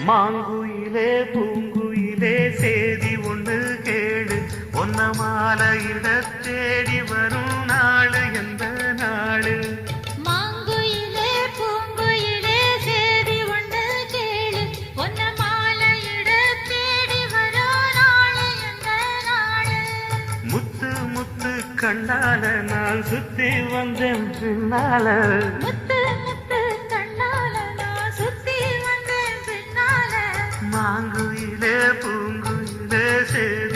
மாங்குயிலே பூங்குயிலே சேதி ஒன்று கேடு, ஒன்ன மாலையிட தேடி வரும் நாளு எந்த நாளு? மாங்குயிலே பூங்குயிலே சேதி ஒன்று கேளு, ஒன்ன மாலையிட தேடி வரும் நாளு எந்த நாளு? முத்து முத்து கண்ணால நான் சுத்தி வந்தேன் பின்னால, முத்து முத்து கண்ணால நான் சுத்தி வந்தேன் பின்னால. மாங்குயிலே பூங்குயிலே சேதி